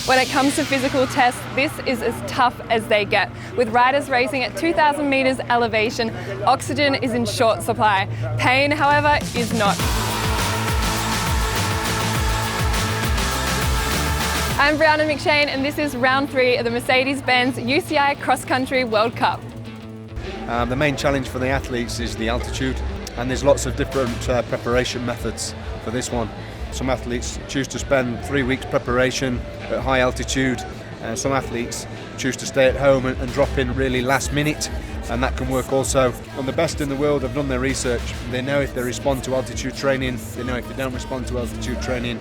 When it comes to physical tests, this is as tough as they get. With riders racing at 2,000 metres elevation, oxygen is in short supply. Pain, however, is not. I'm Brianna McShane and this is round 3 of the Mercedes-Benz UCI Cross Country World Cup. The main challenge for the athletes is the altitude, and there's lots of different preparation methods for this one. Some athletes choose to spend 3 weeks preparation at high altitude, and some athletes choose to stay at home and drop in really last minute, and that can work also. And the best in the world have done their research. They know if they respond to altitude training, they know if they don't respond to altitude training.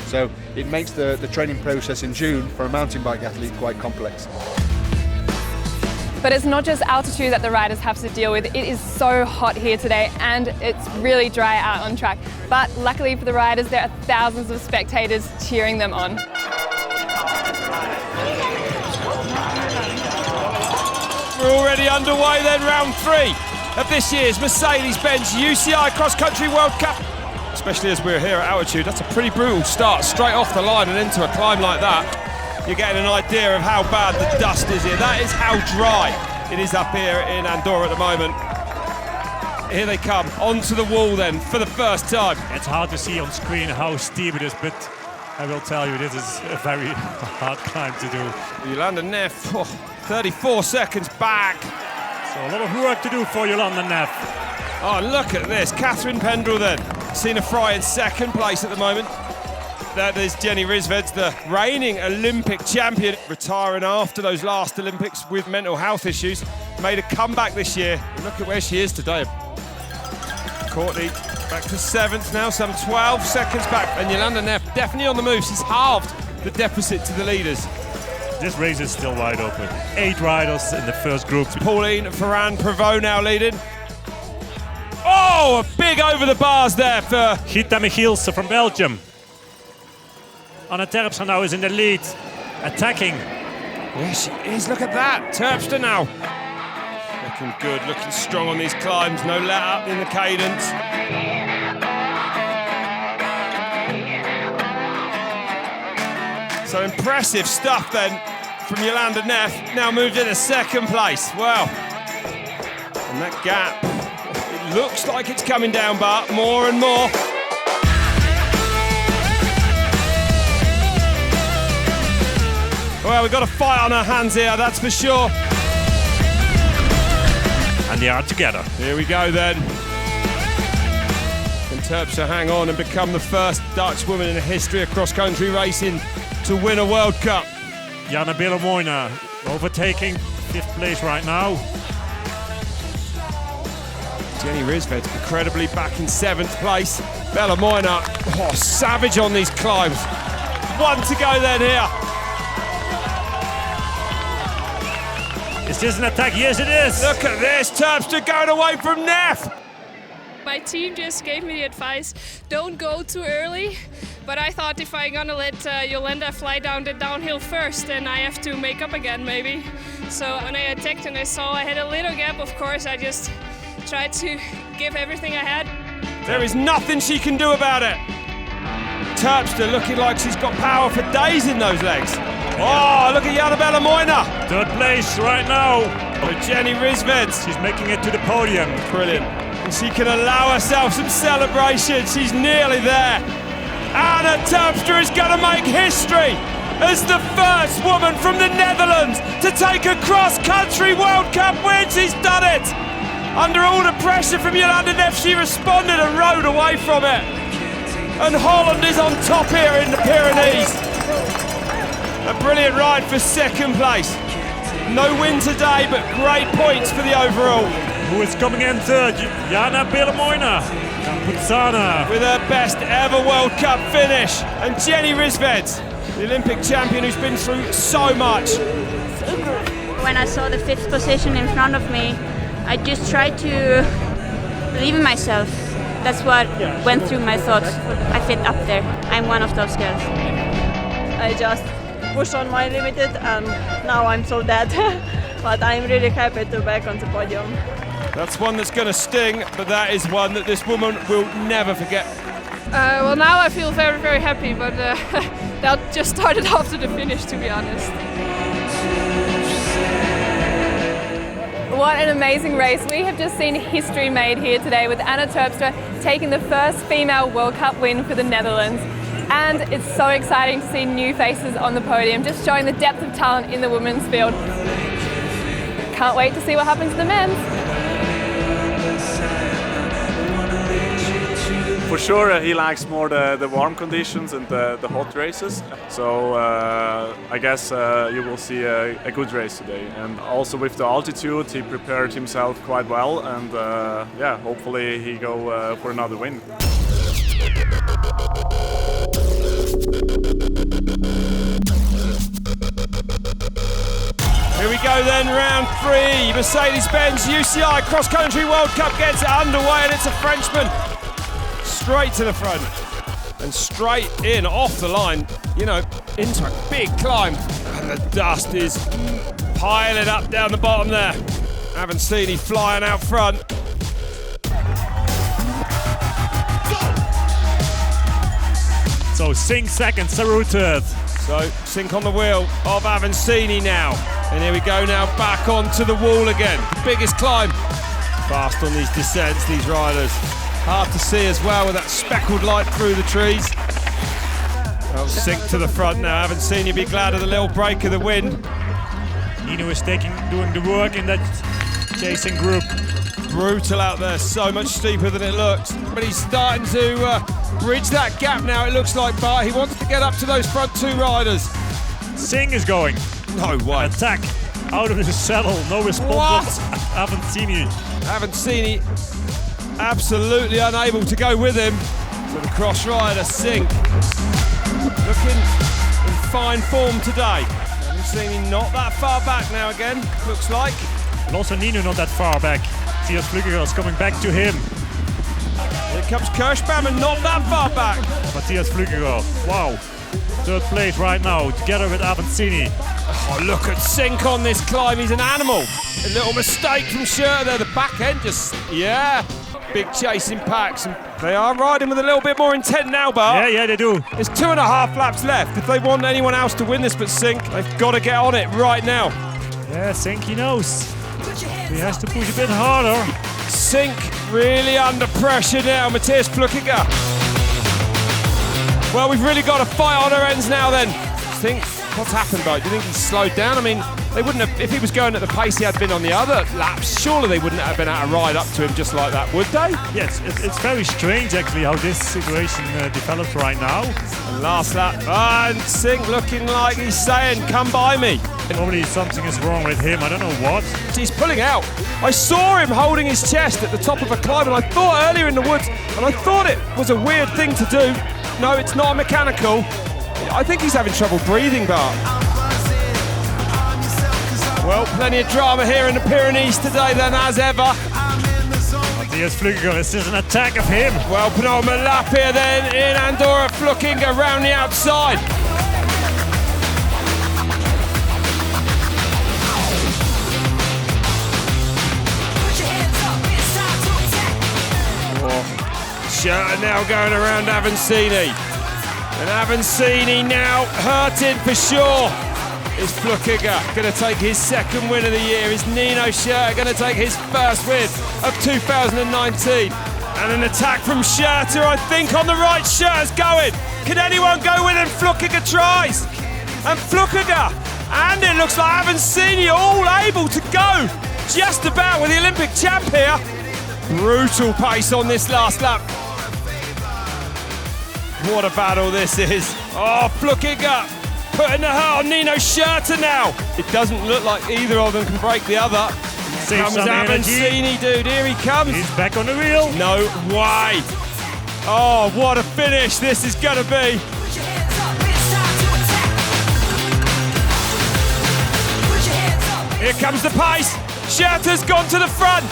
So it makes the training process in June for a mountain bike athlete quite complex. But it's not just altitude that the riders have to deal with. It is so hot here today and it's really dry out on track. But luckily for the riders, there are thousands of spectators cheering them on. We're already underway then, round 3 of this year's Mercedes-Benz UCI Cross Country World Cup. Especially as we're here at altitude, that's a pretty brutal start, straight off the line and into a climb like that. You're getting an idea of how bad the dust is here. That is how dry it is up here in Andorra at the moment. Here they come, onto the wall then, for the first time. It's hard to see on screen how steep it is, but I will tell you, this is a very hard climb to do. Yolanda Neff, 34 seconds back. So a lot of work to do for Yolanda Neff. Oh, look at this, Catherine Pendrell then. Sina Fry in second place at the moment. There's Jenny Rissveds, the reigning Olympic champion, retiring after those last Olympics with mental health issues. Made a comeback this year. Look at where she is today. Courtney back to 7th now, some 12 seconds back. And Yolanda Neff definitely on the move. She's halved the deficit to the leaders. This race is still wide open. 8 riders in the first group. Pauline Ferrand-Prévot now leading. Oh, a big over the bars there for Gita Michielsen from Belgium. Anne Terpstra now is in the lead, attacking. There she is, look at that. Terpstra now. Looking good, looking strong on these climbs. No let up in the cadence. So impressive stuff then from Yolanda Neff. Now moved into second place. Well, and that gap, it looks like it's coming down, but more and more. Well, we've got a fight on our hands here, that's for sure. And they are together. Here we go then. Can Terpstra hang on and become the first Dutch woman in the history of cross-country racing to win a World Cup? Jana Belomoina overtaking 5th place right now. Jenny Rissveds incredibly back in 7th place. Belomoina, savage on these climbs. 1 to go then here. Is this an attack? Yes, it is. Look at this, Terpstra going away from Neff. My team just gave me the advice, don't go too early. But I thought if I'm gonna let Yolanda fly down the downhill first, then I have to make up again maybe. So when I attacked and I saw I had a little gap, of course, I just tried to give everything I had. There is nothing she can do about it. Terpstra looking like she's got power for days in those legs. Oh, look at Jana Belomoina. 3rd place right now. Jenny Rissveds. She's making it to the podium. Brilliant. And she can allow herself some celebration. She's nearly there. Anne Terpstra is going to make history as the first woman from the Netherlands to take a cross-country World Cup win. She's done it. Under all the pressure from Yolanda Neff, she responded and rode away from it. And Holland is on top here in the Pyrenees. A brilliant ride for 2nd place. No win today, but great points for the overall. Who is coming in 3rd? Jana Belomoina. Campuzana. With her best ever World Cup finish. And Jenny Rissveds, the Olympic champion who's been through so much. When I saw the 5th position in front of me, I just tried to believe in myself. That's what went through my thoughts. I fit up there. I'm one of those girls. I just pushed on my limited and now I'm so dead. But I'm really happy to be back on the podium. That's one that's going to sting, but that is one that this woman will never forget. Well, now I feel very, very happy, but that just started after the finish, to be honest. What an amazing race. We have just seen history made here today with Anne Terpstra taking the first female World Cup win for the Netherlands. And it's so exciting to see new faces on the podium, just showing the depth of talent in the women's field. Can't wait to see what happens to the men's. For sure, he likes more the warm conditions and the hot races. So I guess you will see a good race today. And also with the altitude, he prepared himself quite well. And yeah, hopefully he go for another win. Here we go then, round 3. Mercedes-Benz UCI Cross Country World Cup gets underway, and it's a Frenchman. Straight to the front and straight in off the line, you know, into a big climb. And the dust is piling up down the bottom there. Avancini flying out front. So 6 seconds, Schurter. So Sink on the wheel of Avancini now. And here we go now, back onto the wall again. Biggest climb. Fast on these descents, these riders. Hard to see as well with that speckled light through the trees. Well, Sink to the front now. Avancini be glad of the little break of the wind. Nino is doing the work in that chasing group. Brutal out there, so much steeper than it looks. But he's starting to bridge that gap now, it looks like, Bart. He wants to get up to those front 2 riders. Singh is going. No way. Attack out of his saddle. No response from Avancini. Avancini absolutely unable to go with him. So the cross rider, Sink, looking in fine form today. Avancini not that far back now again, looks like. And also Nino not that far back. Matthias Flueckiger is coming back to him. Here comes Kirschbaum, not that far back. Matthias Flueckiger, wow. 3rd place right now, together with Avancini. Oh, look at Sink on this climb, he's an animal. A little mistake from Schurter there, the back end just, yeah. Big chasing packs, and they are riding with a little bit more intent now, Bart. Yeah, they do. There's 2.5 laps left. If they want anyone else to win this but Sink, they've got to get on it right now. Yeah, Sink, he knows. He has to push a bit harder. Sink really under pressure now, Matthias Flueckiger. Well, we've really got a fight on our ends now then. Think, what's happened, Bart? Do you think he's slowed down? I mean, they wouldn't have, if he was going at the pace he had been on the other laps, surely they wouldn't have been able to ride up to him just like that, would they? Yes, it's very strange actually how this situation develops right now. And last lap, and Sink looking like he's saying, come by me. Probably something is wrong with him, I don't know what. He's pulling out. I saw him holding his chest at the top of a climb, and I thought earlier in the woods, and I thought it was a weird thing to do. No, it's not mechanical. I think he's having trouble breathing, Bart. Well, plenty of drama here in the Pyrenees today then, as ever. Matthias Flueckiger, this is an attack of him. Well, penultimate lap here then in Andorra, Flueckiger around the outside. Schurter now going around Avancini. And Avancini now hurting for sure. Is Flueckiger going to take his 2nd win of the year? Is Nino Schurter going to take his 1st win of 2019? And an attack from Schurter, I think, on the right. Schurter's going. Can anyone go with him? Flueckiger tries. And Flueckiger. And it looks like Avancini all able to go. Just about with the Olympic champ here. Brutal pace on this last lap. What a battle this is. Oh, Flueckiger putting the hurt on Nino Schurter now. It doesn't look like either of them can break the other. Save Comes some Avancini, dude. Here he comes. He's back on the wheel. No way. Oh, what a finish this is going to be. Here comes the pace. Schurter's gone to the front.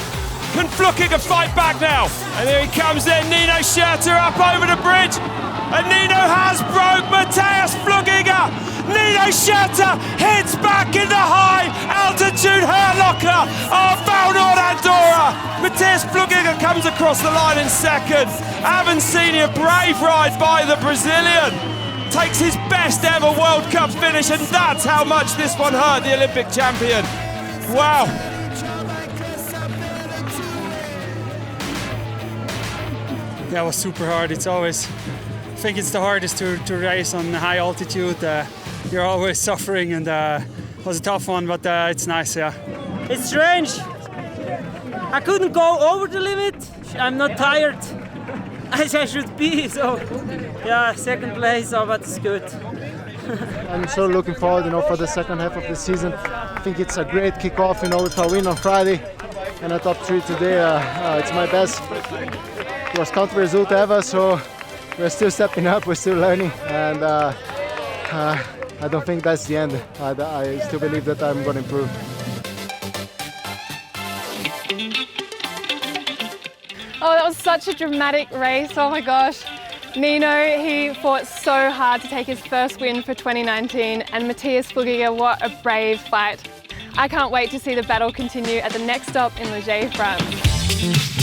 Can Flueckiger fight back now? And here he comes then, Nino Schurter up over the bridge. And Nino has broke Matthias Flueckiger. Nino Schurter hits back in the high altitude Hurlocker of Vallnord, Andorra. Matthias Flueckiger comes across the line in 2nd. Avancini, a brave ride by the Brazilian. takes his best ever World Cup finish, and that's how much this one hurt the Olympic champion. Wow. Yeah, it was super hard. It's always, I think it's the hardest to race on high altitude. You're always suffering, and it was a tough one, but it's nice, yeah. It's strange. I couldn't go over the limit. I'm not tired as I should be, so yeah, second place, but it's good. I'm so looking forward, for the second half of the season. I think it's a great kickoff, with a win on Friday and a top 3 today. It's my best cross-country result ever, so we're still stepping up, we're still learning, and I don't think that's the end. I still believe that I'm going to improve. Oh, that was such a dramatic race, oh my gosh. Nino, he fought so hard to take his first win for 2019, and Matthias Flueckiger, what a brave fight. I can't wait to see the battle continue at the next stop in Ligier, France.